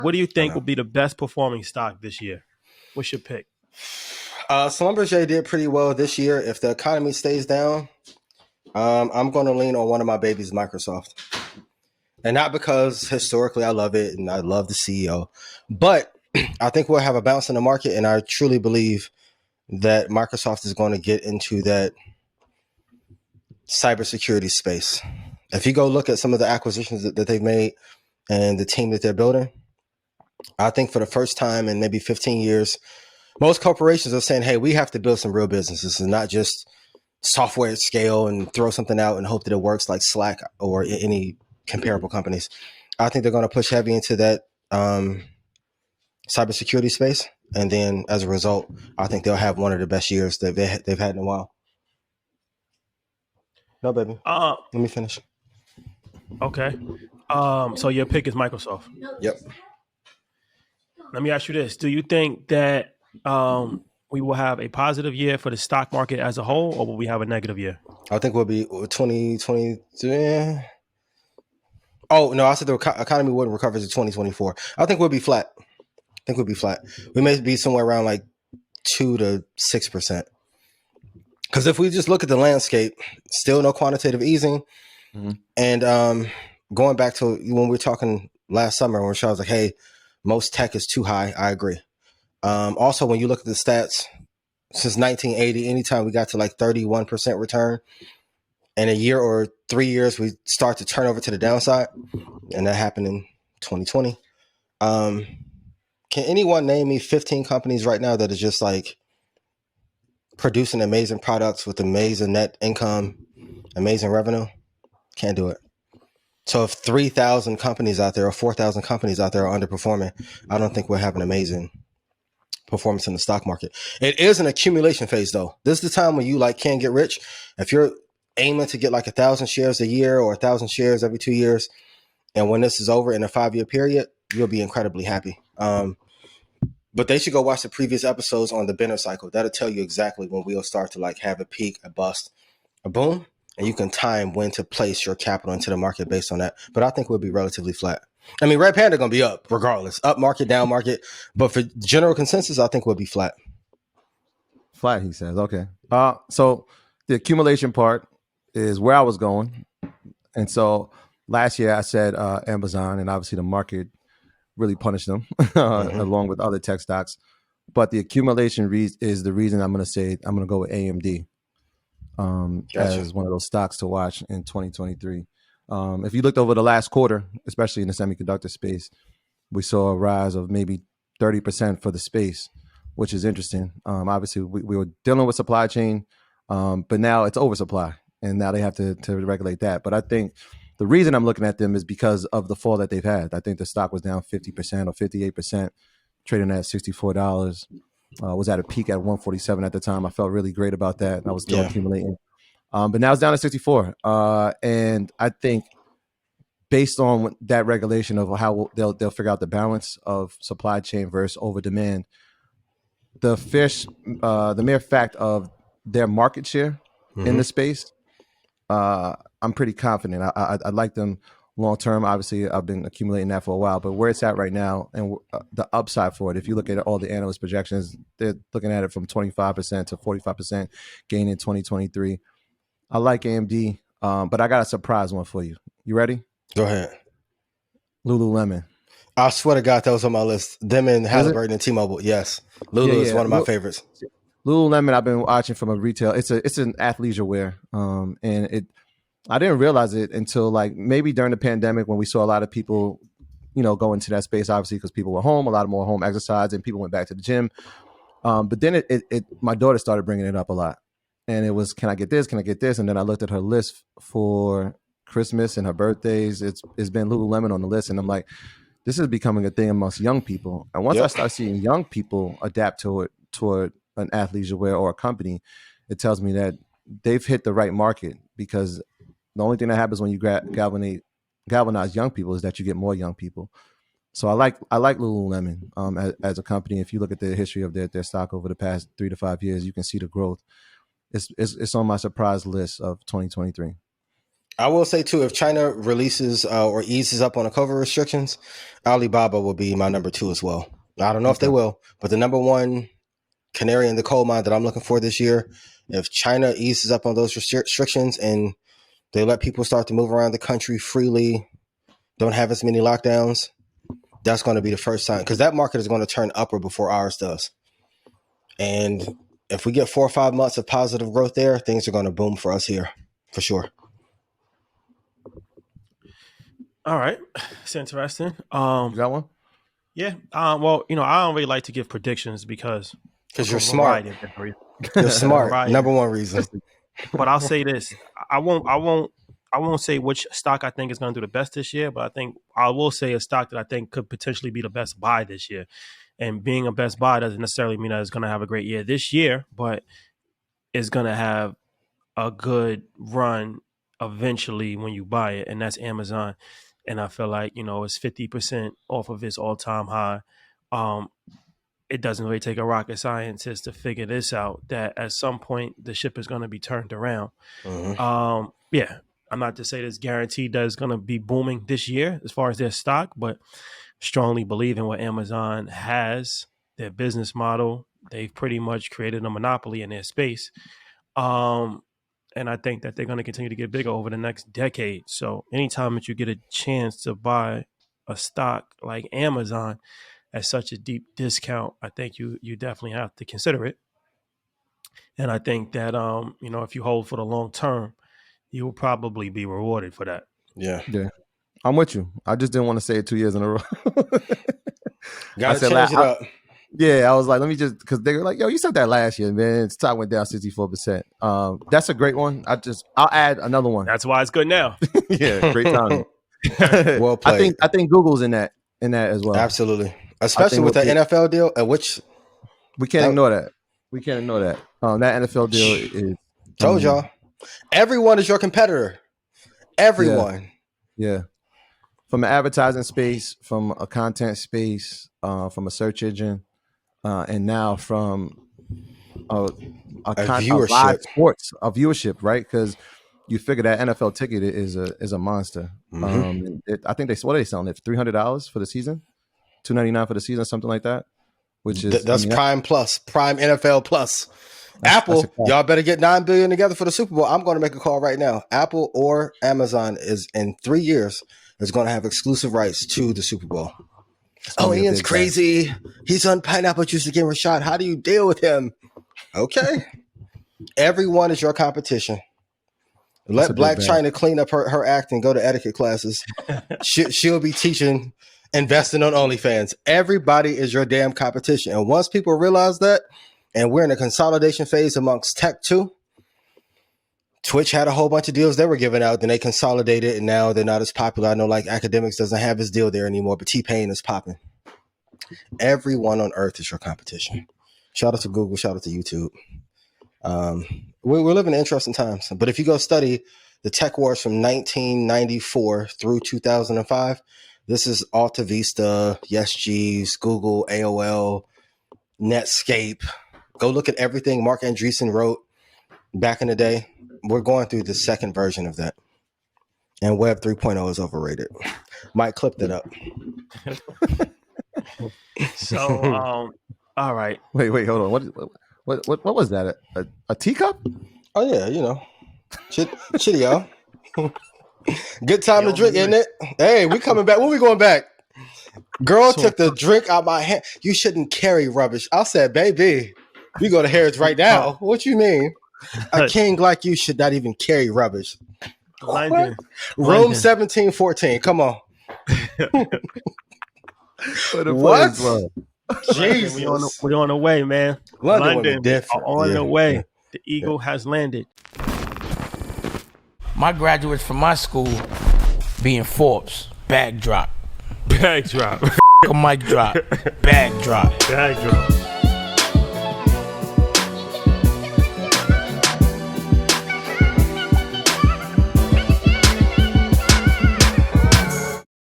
What do you I think will know. be the best performing stock this year? What's your pick? Schlumberger did pretty well this year. If the economy stays down, I'm going to lean on one of my babies, Microsoft. And not because historically I love it and I love the CEO, but I think we'll have a bounce in the market. And I truly believe that Microsoft is going to get into that cybersecurity space. If you go look at some of the acquisitions that they've made and the team that they're building, I think for the first time in maybe 15 years, most corporations are saying, hey, we have to build some real businesses and not just software at scale and throw something out and hope that it works like Slack or any comparable companies. I think they're going to push heavy into that cybersecurity space. And then as a result, I think they'll have one of the best years that they've had in a while. No, baby. Uh, Let me finish. okay. So your pick is Microsoft. Yep. Let me ask you this: do you think that we will have a positive year for the stock market as a whole, or will we have a negative year? I think we'll be 2023. Oh, no, I said the economy wouldn't recover to 2024. I think we'll be flat. We may be somewhere around like 2 to 6%. Because if we just look at the landscape, still no quantitative easing. Mm-hmm. And going back to when we were talking last summer, when Charles was like, hey, most tech is too high. I agree. Also, when you look at the stats, since 1980, anytime we got to like 31% return, in a year or 3 years, we start to turn over to the downside. And that happened in 2020. Can anyone name me 15 companies right now that is just like producing amazing products with amazing net income, amazing revenue? Can't do it. So if 3,000 companies out there or 4,000 companies out there are underperforming, I don't think we'll have an amazing performance in the stock market. It is an accumulation phase though. This is the time when you like can get rich. If you're aiming to get like 1,000 shares a year or 1,000 shares every 2 years, and when this is over in a 5-year period, you'll be incredibly happy. But they should go watch the previous episodes on the Benner cycle. That'll tell you exactly when we'll start to like have a peak, a bust, a boom, and you can time when to place your capital into the market based on that. But I think we'll be relatively flat. I mean, Red Panda going to be up regardless, up market, down market. But for general consensus, I think we'll be flat. Flat, he says. Okay. So the accumulation part is where I was going. And so last year I said Amazon, and obviously the market really punished them along with other tech stocks. But the accumulation is the reason I'm going to go with AMD as one of those stocks to watch in 2023. If you looked over the last quarter, especially in the semiconductor space, we saw a rise of maybe 30% for the space, which is interesting. Obviously, we were dealing with supply chain, but now it's oversupply, and now they have to regulate that. But I think the reason I'm looking at them is because of the fall that they've had. I think the stock was down 50% or 58%, trading at $64. Was at a peak at 147 at the time. I felt really great about that. I was still accumulating. But now it's down to 64. And I think based on that regulation of how they'll figure out the balance of supply chain versus over demand, the mere fact of their market share in the space, I'm pretty confident. I like them long term. Obviously, I've been accumulating that for a while, but where it's at right now and the upside for it, if you look at all the analyst projections, they're looking at it from 25% to 45% gain in 2023. I like AMD, but I got a surprise one for you. You ready? Go ahead. Lululemon. I swear to God, that was on my list. Them and Halliburton and T-Mobile. Yes. Lulu is one of my favorites. Lululemon, I've been watching from a retail. It's an athleisure wear. And I didn't realize it until like maybe during the pandemic when we saw a lot of people, go into that space, obviously, because people were home, a lot more home exercise, and people went back to the gym. But then my daughter started bringing it up a lot. And it was, can I get this? Can I get this? And then I looked at her list for Christmas and her birthdays. It's been Lululemon on the list. And I'm like, this is becoming a thing amongst young people. And once I start seeing young people adapt toward an athleisure wear or a company, it tells me that they've hit the right market, because the only thing that happens when you galvanize young people is that you get more young people. So I like Lululemon as a company. If you look at the history of their stock over the past 3 to 5 years, you can see the growth. It's on my surprise list of 2023. I will say too, if China releases or eases up on the COVID restrictions, Alibaba will be my number 2 as well. I don't know if they will, but the number 1 canary in the coal mine that I'm looking for this year, if China eases up on those restrictions and they let people start to move around the country freely, don't have as many lockdowns, that's going to be the first sign, because that market is going to turn upward before ours does. And if we get 4 or 5 months of positive growth there, things are going to boom for us here, for sure. All right, it's interesting. You got one? Yeah. Well, I don't really like to give predictions because you're smart. You're smart. Number 1 reason. But I'll say this: I won't say which stock I think is going to do the best this year, but I will say a stock that I think could potentially be the best buy this year. And being a best buy doesn't necessarily mean that it's going to have a great year this year, but it's going to have a good run eventually when you buy it, and that's Amazon. And I feel like, it's 50% off of its all-time high. It doesn't really take a rocket scientist to figure this out, that at some point the ship is going to be turned around. Mm-hmm. Yeah, I'm not to say this guaranteed that it's going to be booming this year as far as their stock, but strongly believe in what Amazon has, their business model. They've pretty much created a monopoly in their space. And I think that they're going to continue to get bigger over the next decade. So anytime that you get a chance to buy a stock like Amazon at such a deep discount, I think you definitely have to consider it. And I think that, if you hold for the long term, you will probably be rewarded for that. Yeah. I'm with you. I just didn't want to say it 2 years in a row. Got to change it up. Yeah, I was like, let me just, because they were like, yo, you said that last year, man. Stock went down 64%. That's a great one. I'll add another one. That's why it's good now. Yeah, great time. Well played. I think Google's in that as well. Absolutely, especially with the NFL deal, which we can't ignore that. We can't ignore that. That NFL deal is. Told y'all, everyone is your competitor. Everyone. Yeah. From an advertising space, from a content space, from a search engine. And now from a viewership. live sports, a viewership, right? Because you figure that NFL ticket is a monster. Mm-hmm. I think what are they selling it? $300 for the season, $299 for the season, something like that. Which is that's Prime Plus, Prime NFL Plus. Apple, y'all better get $9 billion together for the Super Bowl. I'm going to make a call right now. Apple or Amazon is in 3 years is going to have exclusive rights to the Super Bowl. Oh, Ian's crazy. Guy. He's on pineapple juice again, Rashad. How do you deal with him? Okay. Everyone is your competition. Let Black China clean up her act and go to etiquette classes. She'll be teaching investing on OnlyFans. Everybody is your damn competition. And once people realize that, and we're in a consolidation phase amongst tech too, Twitch had a whole bunch of deals they were giving out, then they consolidated, and now they're not as popular. I know like Academics doesn't have his deal there anymore, but T-Pain is popping. Everyone on earth is your competition. Shout out to Google, shout out to YouTube. We're living in interesting times. But if you go study the tech wars from 1994 through 2005, this is Alta Vista, YesG's, Google, AOL, Netscape. Go look at everything Mark Andreessen wrote back in the day. We're going through the second version of that. And Web 3.0 is overrated. Mike, clip that up. So, all right. Wait, hold on. What was that? A teacup? Oh, yeah, Chitty, y'all. Good time to drink, isn't it? Hey, we coming back. When we going back? Girl took the drink out my hand. You shouldn't carry rubbish. I said, baby, we go to Harrods right now. What you mean? A king like you should not even carry rubbish. London. Room 1714. Come on. What? Jesus. We're on the way, man. London on the way. The Eagle has landed. My graduates from my school being Forbes. Bag drop. Bag drop. A mic drop. Bag drop. Bag drop.